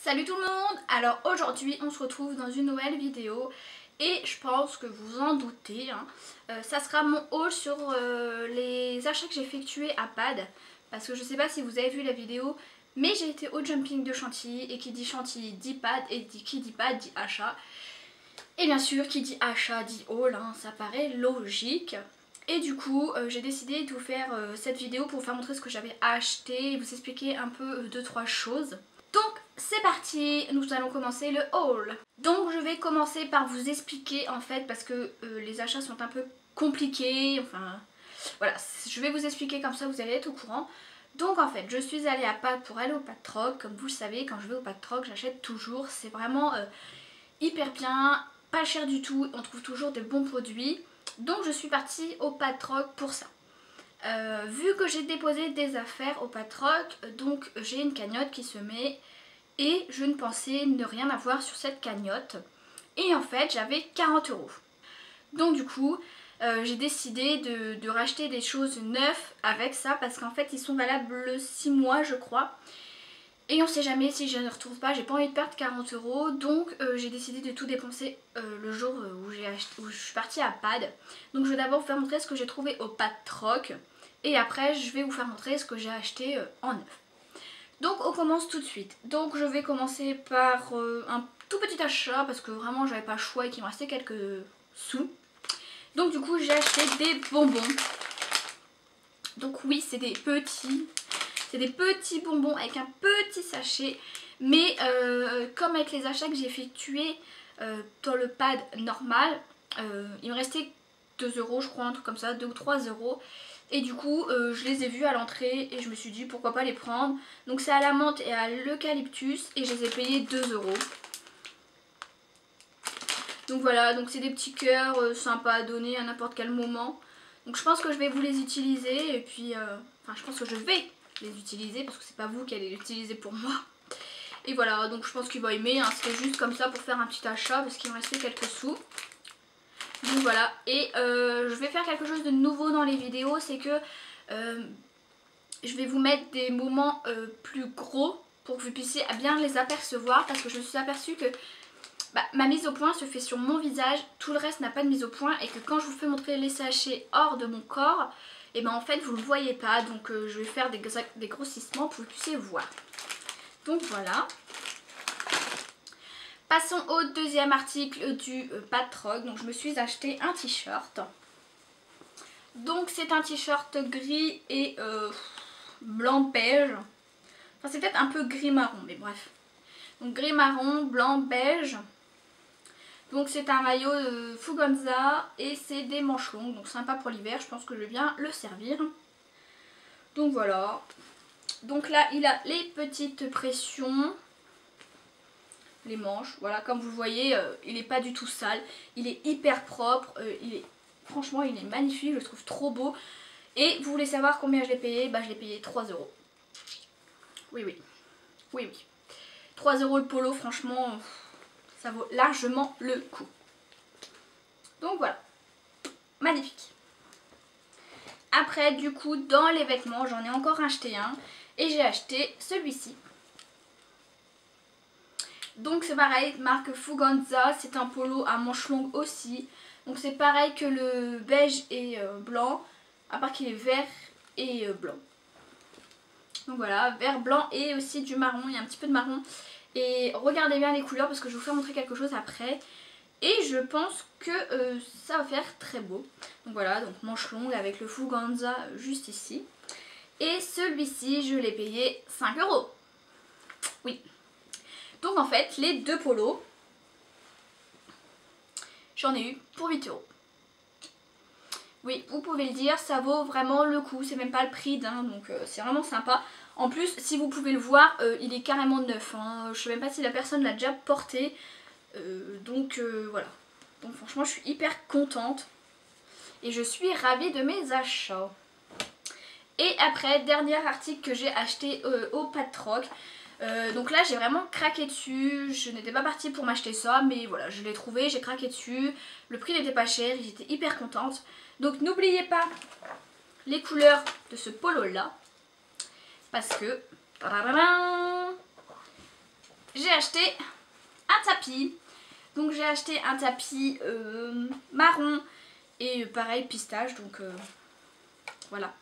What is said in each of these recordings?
Salut tout le monde. Alors aujourd'hui on se retrouve dans une nouvelle vidéo et je pense que vous en doutez, ça sera mon haul sur les achats que j'ai effectués à Pad, parce que je sais pas si vous avez vu la vidéo, mais j'ai été au jumping de Chantilly et qui dit Chantilly dit Pad et qui dit Pad dit achat. Et bien sûr qui dit achat dit haul, ça paraît logique. Et du coup j'ai décidé de vous faire cette vidéo pour vous faire montrer ce que j'avais acheté et vous expliquer un peu 2-3 choses. Donc c'est parti, nous allons commencer le haul. Donc je vais commencer par vous expliquer en fait, parce que les achats sont un peu compliqués, enfin voilà, je vais vous expliquer comme ça vous allez être au courant. Donc en fait je suis allée à Pad pour aller au Padrock. Comme vous le savez, quand je vais au Padrock j'achète toujours, c'est vraiment hyper bien, pas cher du tout, on trouve toujours des bons produits. Donc je suis partie au Padrock pour ça. Vu que j'ai déposé des affaires au Padrock, donc j'ai une cagnotte qui se met et je ne pensais ne rien avoir sur cette cagnotte. Et en fait j'avais 40 €. Donc du coup j'ai décidé de racheter des choses neuves avec ça, parce qu'en fait ils sont valables 6 mois je crois. Et on sait jamais si je ne retrouve pas, j'ai pas envie de perdre 40 €. Donc j'ai décidé de tout dépenser le jour où je suis partie à Pad. Donc je vais d'abord vous faire montrer ce que j'ai trouvé au Padrock. Et après je vais vous faire montrer ce que j'ai acheté en neuf. Donc on commence tout de suite. Donc je vais commencer par un tout petit achat, parce que vraiment j'avais pas le choix et qu'il me restait quelques sous. Donc du coup j'ai acheté des bonbons. Donc oui, c'est des petits bonbons avec un petit sachet. Mais comme avec les achats que j'ai effectués dans le Pad normal, il me restait 2 € je crois, un truc comme ça, 2 ou 3 €. Et du coup je les ai vus à l'entrée et je me suis dit pourquoi pas les prendre. Donc c'est à la menthe et à l'eucalyptus et je les ai payés 2 €. Donc voilà, donc c'est des petits cœurs sympas à donner à n'importe quel moment. Donc je pense que je vais vous les utiliser et puis enfin je pense que je vais les utiliser, parce que c'est pas vous qui allez les utiliser pour moi. Et voilà, donc je pense qu'il va aimer, c'était juste comme ça pour faire un petit achat parce qu'il me restait quelques sous. Donc voilà, et je vais faire quelque chose de nouveau dans les vidéos, c'est que je vais vous mettre des moments plus gros pour que vous puissiez bien les apercevoir, parce que je me suis aperçue que ma mise au point se fait sur mon visage, tout le reste n'a pas de mise au point, et que quand je vous fais montrer les sachets hors de mon corps, et en fait vous ne le voyez pas, donc je vais faire des grossissements pour que vous puissiez voir. Donc voilà. Passons au deuxième article du Padrock. Donc je me suis acheté un t-shirt. Donc c'est un t-shirt gris et blanc beige. Enfin c'est peut-être un peu gris marron, mais bref. Donc gris marron, blanc beige. Donc c'est un maillot Fuganza et c'est des manches longues. Donc sympa pour l'hiver, je pense que je vais bien le servir. Donc voilà. Donc là il a les petites pressions. Les manches, voilà, comme vous le voyez, il n'est pas du tout sale, il est hyper propre, franchement il est magnifique, je le trouve trop beau. Et vous voulez savoir combien je l'ai payé? Je l'ai payé 3 €. Oui. 3 € le polo, franchement ça vaut largement le coup. Donc voilà, magnifique. Après du coup dans les vêtements j'en ai encore acheté un, et j'ai acheté celui-ci. Donc c'est pareil, marque Fuganza, c'est un polo à manches longues aussi. Donc c'est pareil que le beige et blanc, à part qu'il est vert et blanc. Donc voilà, vert, blanc et aussi du marron, il y a un petit peu de marron. Et regardez bien les couleurs parce que je vais vous faire montrer quelque chose après. Et je pense que ça va faire très beau. Donc voilà, donc manches longues avec le Fuganza juste ici. Et celui-ci, je l'ai payé 5 €. Oui. Donc en fait les deux polos, j'en ai eu pour 8 €. Oui, vous pouvez le dire, ça vaut vraiment le coup, c'est même pas le prix d'un, donc c'est vraiment sympa. En plus si vous pouvez le voir, il est carrément neuf, je sais même pas si la personne l'a déjà porté, donc voilà. Donc franchement je suis hyper contente et je suis ravie de mes achats. Et après, dernier article que j'ai acheté au Padrock. Donc là j'ai vraiment craqué dessus, je n'étais pas partie pour m'acheter ça, mais voilà, je l'ai trouvé, j'ai craqué dessus, le prix n'était pas cher, j'étais hyper contente. Donc n'oubliez pas les couleurs de ce polo là, parce que j'ai acheté un tapis. Donc j'ai acheté un tapis marron et pareil pistache. Donc voilà.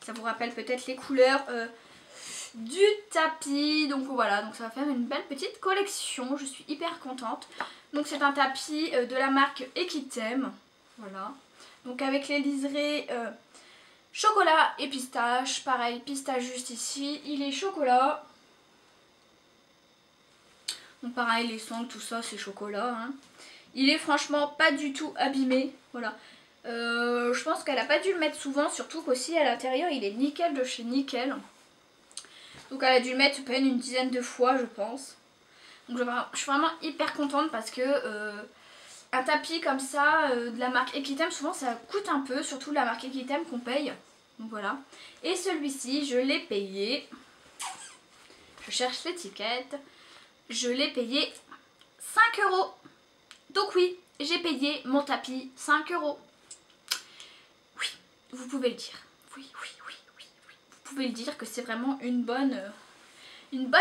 Ça vous rappelle peut-être les couleurs du tapis. Donc voilà, donc ça va faire une belle petite collection. Je suis hyper contente. Donc c'est un tapis de la marque Equitem. Voilà. Donc avec les liserés chocolat et pistache. Pareil, pistache juste ici. Il est chocolat. Donc pareil, les sangles, tout ça, c'est chocolat. Hein. Il est franchement pas du tout abîmé. Voilà. Je pense qu'elle a pas dû le mettre souvent. Surtout qu'aussi à l'intérieur, il est nickel de chez Nickel. Donc elle a dû le mettre peut-être une dizaine de fois, je pense. Donc je suis vraiment hyper contente parce que un tapis comme ça de la marque Equitem, souvent ça coûte un peu, surtout la marque Equitem qu'on paye. Donc voilà. Et celui-ci, je l'ai payé. Je cherche l'étiquette. Je l'ai payé 5 €. Donc oui, j'ai payé mon tapis 5 €. Oui, vous pouvez le dire. Oui. Vous pouvez le dire que c'est vraiment une bonne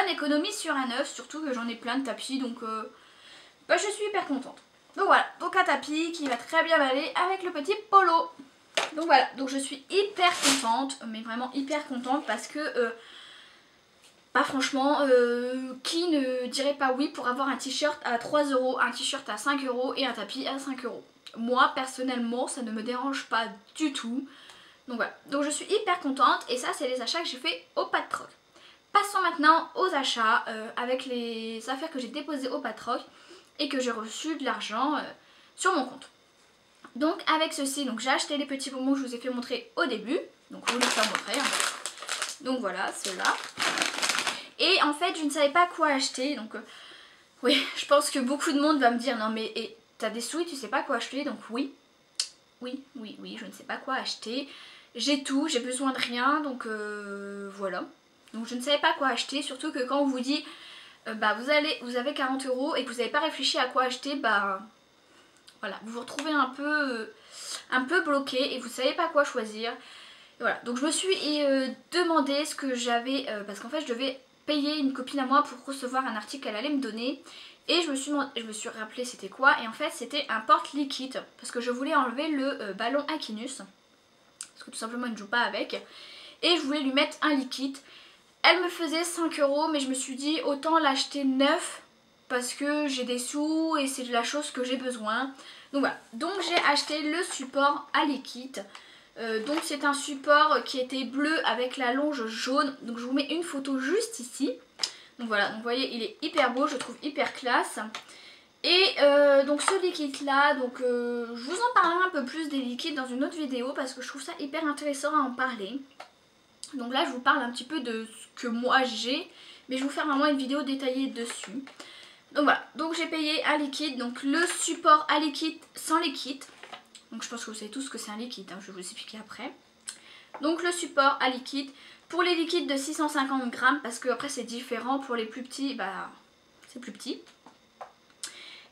économie sur un neuf. Surtout que j'en ai plein de tapis, donc je suis hyper contente. Donc voilà, donc un tapis qui va très bien aller avec le petit polo. Donc voilà, donc je suis hyper contente, mais vraiment hyper contente parce que franchement, qui ne dirait pas oui pour avoir un t-shirt à 3 €, un t-shirt à 5 € et un tapis à 5 €. Moi personnellement ça ne me dérange pas du tout. Donc voilà, donc je suis hyper contente et ça c'est les achats que j'ai fait au Patroc. Passons maintenant aux achats avec les affaires que j'ai déposées au Patroc et que j'ai reçu de l'argent sur mon compte. Donc avec ceci, donc j'ai acheté les petits bonbons que je vous ai fait montrer au début. Donc je vous les fais montrer. Donc voilà, ceux-là. Et en fait je ne savais pas quoi acheter. Donc oui, je pense que beaucoup de monde va me dire non mais t'as des sous et tu sais pas quoi acheter. Donc oui, je ne sais pas quoi acheter. J'ai tout, j'ai besoin de rien. Donc voilà. Donc je ne savais pas quoi acheter. Surtout que quand on vous dit vous avez 40 € et que vous n'avez pas réfléchi à quoi acheter, voilà, vous vous retrouvez un peu bloqué et vous ne savez pas quoi choisir. Et voilà, donc je me suis demandé ce que j'avais, parce qu'en fait je devais payer une copine à moi pour recevoir un article qu'elle allait me donner. Et je me suis rappelé c'était quoi, et en fait c'était un porte-liquide, parce que je voulais enlever le ballon Akinus, parce que tout simplement il ne joue pas avec, et je voulais lui mettre un liquide. Elle me faisait 5 €, mais je me suis dit autant l'acheter neuf parce que j'ai des sous et c'est de la chose que j'ai besoin. Donc voilà, donc j'ai acheté le support à liquide. Donc c'est un support qui était bleu avec la longe jaune. Donc je vous mets une photo juste ici. Donc voilà, donc vous voyez il est hyper beau, je trouve hyper classe. Et donc ce liquide là, donc je vous en parlerai un peu plus des liquides dans une autre vidéo parce que je trouve ça hyper intéressant à en parler. Donc là je vous parle un petit peu de ce que moi j'ai, mais je vais vous faire vraiment une vidéo détaillée dessus. Donc voilà, donc j'ai payé un liquide, donc le support à liquide sans liquide. Donc je pense que vous savez tous ce que c'est un liquide, hein, je vais vous expliquer après. Donc le support à liquide, pour les liquides de 650 grammes, parce que après c'est différent, pour les plus petits, c'est plus petit.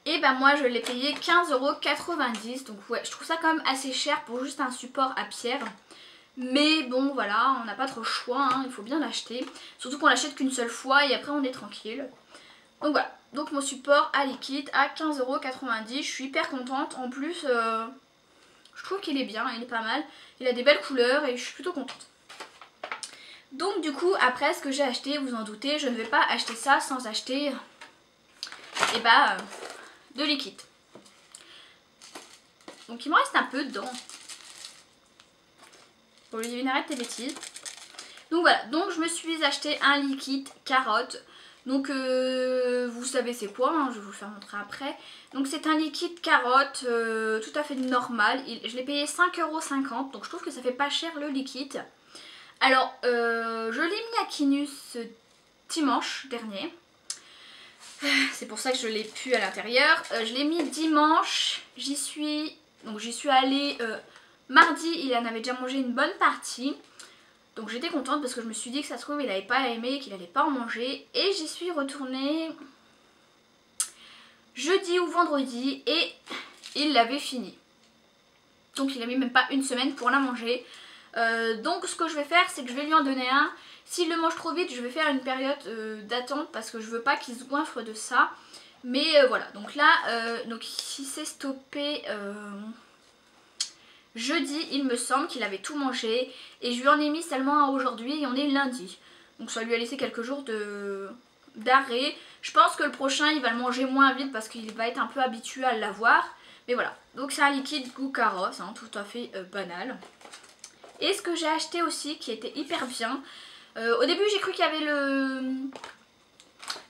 Et moi je l'ai payé 15,90 €, donc ouais, je trouve ça quand même assez cher pour juste un support à pierre. Mais bon voilà, on n'a pas trop le choix, hein, il faut bien l'acheter. Surtout qu'on l'achète qu'une seule fois et après on est tranquille. Donc voilà, donc mon support à liquide à 15,90 €, je suis hyper contente. En plus, je trouve qu'il est bien, il est pas mal. Il a des belles couleurs et je suis plutôt contente. Donc du coup, après ce que j'ai acheté, vous en doutez, je ne vais pas acheter ça sans acheter de liquide. Donc il me reste un peu dedans. Pour lui dire arrête tes bêtises. Donc voilà, donc je me suis acheté un liquide carotte. Donc vous savez c'est quoi, hein, je vais vous le faire montrer après. Donc c'est un liquide carotte tout à fait normal. Je l'ai payé 5,50 €, donc je trouve que ça fait pas cher le liquide. Alors je l'ai mis à Kinus dimanche dernier. C'est pour ça que je l'ai pu à l'intérieur. Je l'ai mis dimanche, j'y suis allée mardi, il en avait déjà mangé une bonne partie. Donc j'étais contente parce que je me suis dit que ça se trouve il n'avait pas aimé, qu'il n'allait pas en manger. Et j'y suis retournée jeudi ou vendredi et il l'avait fini. Donc il a mis même pas une semaine pour la manger. Donc ce que je vais faire c'est que je vais lui en donner un S'il le mange trop vite, je vais faire une période d'attente parce que je veux pas qu'il se goinfre de ça. Mais voilà, donc là, donc il s'est stoppé jeudi, il me semble qu'il avait tout mangé. Et je lui en ai mis seulement aujourd'hui et on est lundi. Donc ça lui a laissé quelques jours d'arrêt. Je pense que le prochain, il va le manger moins vite parce qu'il va être un peu habitué à l'avoir. Mais voilà, donc c'est un liquide goût carotte, hein, tout à fait banal. Et ce que j'ai acheté aussi, qui était hyper bien. Au début, j'ai cru qu'il y avait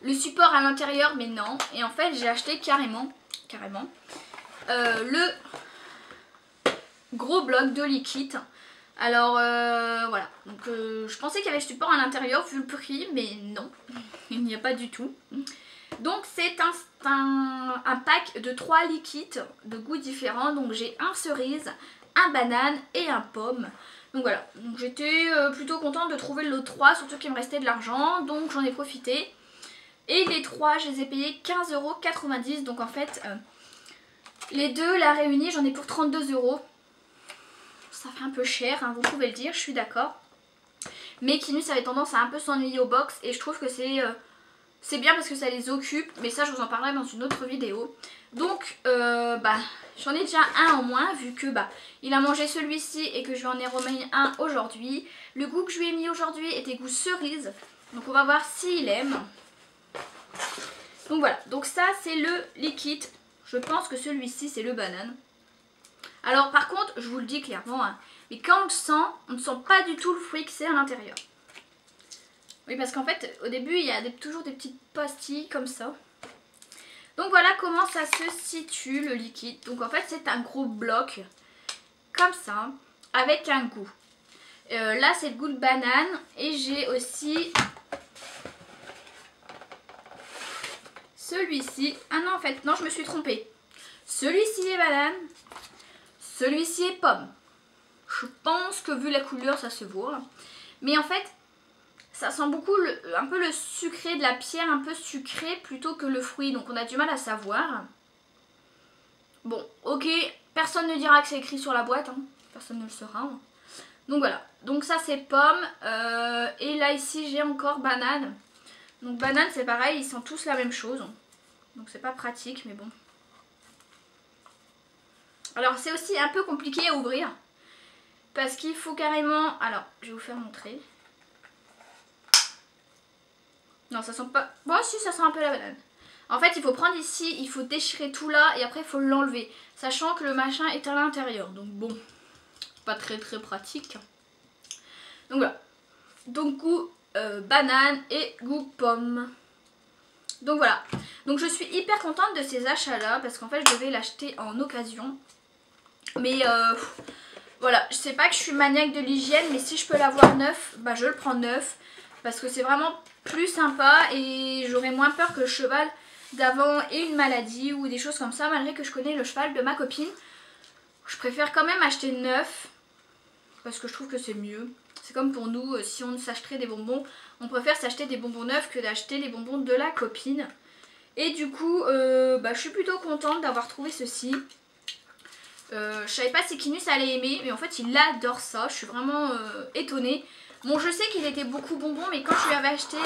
le support à l'intérieur, mais non. Et en fait, j'ai acheté carrément le gros bloc de liquide. Alors voilà, donc je pensais qu'il y avait le support à l'intérieur vu le prix, mais non, il n'y a pas du tout. Donc c'est un pack de 3 liquides de goûts différents. Donc j'ai un cerise, un banane et un pomme. Donc voilà, donc j'étais plutôt contente de trouver le lot 3, surtout qu'il me restait de l'argent, donc j'en ai profité. Et les 3, je les ai payés 15,90 €. Donc en fait, les deux, la réunie, j'en ai pour 32 €. Ça fait un peu cher, hein, vous pouvez le dire, je suis d'accord. Mais Kinus avait tendance à un peu s'ennuyer au box et je trouve que c'est bien parce que ça les occupe. Mais ça, je vous en parlerai dans une autre vidéo. Donc, j'en ai déjà un en moins vu que il a mangé celui-ci et que je lui en ai remis un aujourd'hui. Le goût que je lui ai mis aujourd'hui était goût cerise. Donc on va voir s'il aime. Donc voilà, donc ça c'est le liquide. Je pense que celui-ci c'est le banane. Alors par contre, je vous le dis clairement, hein, mais quand on le sent, on ne sent pas du tout le fruit que c'est à l'intérieur. Oui, parce qu'en fait, au début, il y a toujours des petites pastilles comme ça. Donc voilà comment ça se situe le liquide. Donc en fait, c'est un gros bloc comme ça, avec un goût. Là, c'est le goût de banane et j'ai aussi celui-ci. Ah non, en fait, non, je me suis trompée. Celui-ci est banane. Celui-ci est pomme. Je pense que vu la couleur ça se voit. Mais en fait ça sent beaucoup un peu le sucré de la pierre, un peu sucré plutôt que le fruit. Donc on a du mal à savoir. Bon ok, personne ne dira que c'est écrit sur la boîte. Hein. Personne ne le saura. Hein. Donc voilà, donc ça c'est pomme. Et là ici j'ai encore banane. Donc banane c'est pareil, ils sentent tous la même chose. Donc c'est pas pratique mais bon. Alors c'est aussi un peu compliqué à ouvrir parce qu'il faut carrément... Alors je vais vous faire montrer. Non ça sent pas... Bon si ça sent un peu la banane. En fait il faut prendre ici, il faut déchirer tout là et après il faut l'enlever. Sachant que le machin est à l'intérieur. Donc bon, pas très pratique. Donc voilà. Donc goût banane et goût pomme. Donc voilà. Donc je suis hyper contente de ces achats là parce qu'en fait je devais l'acheter en occasion. Mais voilà, je sais pas que je suis maniaque de l'hygiène, mais si je peux l'avoir neuf, je le prends neuf. Parce que c'est vraiment plus sympa et j'aurai moins peur que le cheval d'avant ait une maladie ou des choses comme ça. Malgré que je connais le cheval de ma copine, je préfère quand même acheter neuf. Parce que je trouve que c'est mieux. C'est comme pour nous, si on s'achèterait des bonbons, on préfère s'acheter des bonbons neufs que d'acheter les bonbons de la copine. Et du coup, je suis plutôt contente d'avoir trouvé ceci. Je savais pas si Kinus allait aimer, mais en fait il adore ça. Je suis vraiment étonnée. Bon, je sais qu'il était beaucoup bonbon, mais quand je lui avais acheté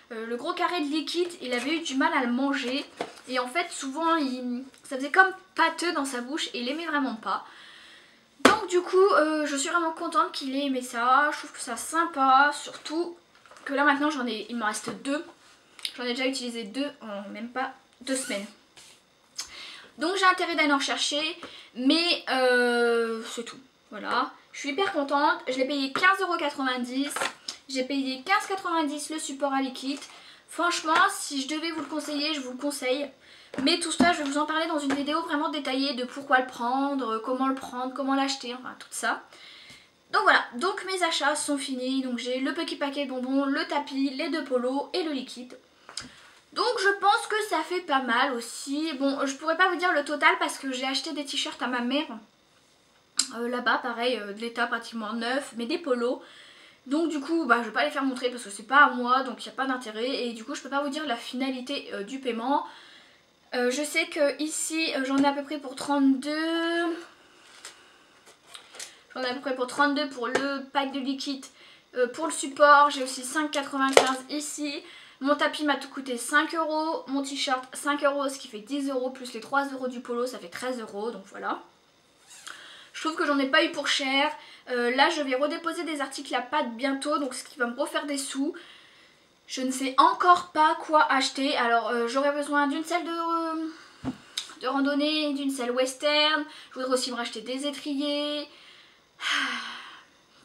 le gros carré de liquide, il avait eu du mal à le manger. Et en fait souvent ça faisait comme pâteux dans sa bouche et il aimait vraiment pas. Donc du coup je suis vraiment contente qu'il ait aimé ça. Je trouve que ça sympa, surtout que là maintenant il me reste 2. J'en ai déjà utilisé 2 en même pas 2 semaines. Donc j'ai intérêt d'aller en chercher, mais c'est tout. Voilà, je suis hyper contente. Je l'ai payé 15,90 €. J'ai payé 15,90 € le support à liquide. Franchement, si je devais vous le conseiller, je vous le conseille. Mais tout ça, je vais vous en parler dans une vidéo vraiment détaillée de pourquoi le prendre, comment l'acheter, enfin tout ça. Donc voilà, donc mes achats sont finis. Donc j'ai le petit paquet de bonbons, le tapis, les 2 polos et le liquide. Donc je pense que ça fait pas mal aussi. Bon, je pourrais pas vous dire le total parce que j'ai acheté des t-shirts à ma mère. Là-bas, pareil, de l'état pratiquement neuf, mais des polos. Donc du coup, je vais pas les faire montrer parce que c'est pas à moi, donc il n'y a pas d'intérêt. Et du coup, je peux pas vous dire la finalité du paiement. Je sais que ici, j'en ai à peu près pour 32. J'en ai à peu près pour 32 pour le pack de liquide Pour le support, j'ai aussi 5,95 ici. Mon tapis m'a tout coûté 5 €. Mon t-shirt 5 €, ce qui fait 10 € plus les 3 € du polo, ça fait 13 €. Donc voilà. Je trouve que j'en ai pas eu pour cher. Là, je vais redéposer des articles à Pâtes bientôt, donc ce qui va me refaire des sous. Je ne sais encore pas quoi acheter. Alors, j'aurais besoin d'une selle de randonnée, d'une selle western. Je voudrais aussi me racheter des étriers.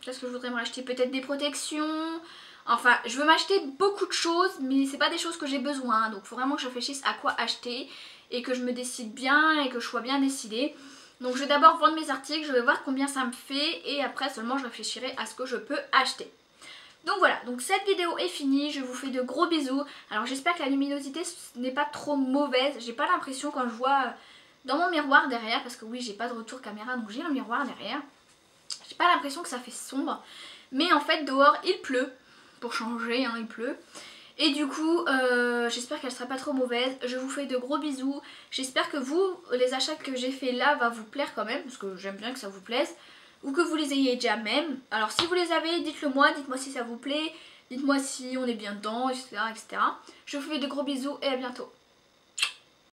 Qu'est-ce que je voudrais me racheter? Peut-être des protections. Enfin, je veux m'acheter beaucoup de choses, mais c'est pas des choses que j'ai besoin. Donc, il faut vraiment que je réfléchisse à quoi acheter et que je me décide bien et que je sois bien décidée. Donc, je vais d'abord vendre mes articles, je vais voir combien ça me fait et après seulement je réfléchirai à ce que je peux acheter. Donc voilà, donc cette vidéo est finie, je vous fais de gros bisous. Alors j'espère que la luminosité n'est pas trop mauvaise. J'ai pas l'impression quand je vois dans mon miroir derrière, parce que oui j'ai pas de retour caméra donc j'ai un miroir derrière. J'ai pas l'impression que ça fait sombre. Mais en fait dehors il pleut, pour changer hein, il pleut. Et du coup j'espère qu'elle sera pas trop mauvaise. Je vous fais de gros bisous. J'espère que vous, les achats que j'ai fait là va vous plaire quand même, parce que j'aime bien que ça vous plaise. Ou que vous les ayez déjà même. Alors si vous les avez, dites-le moi, dites-moi si ça vous plaît, dites-moi si on est bien dedans, etc., etc. Je vous fais de gros bisous et à bientôt.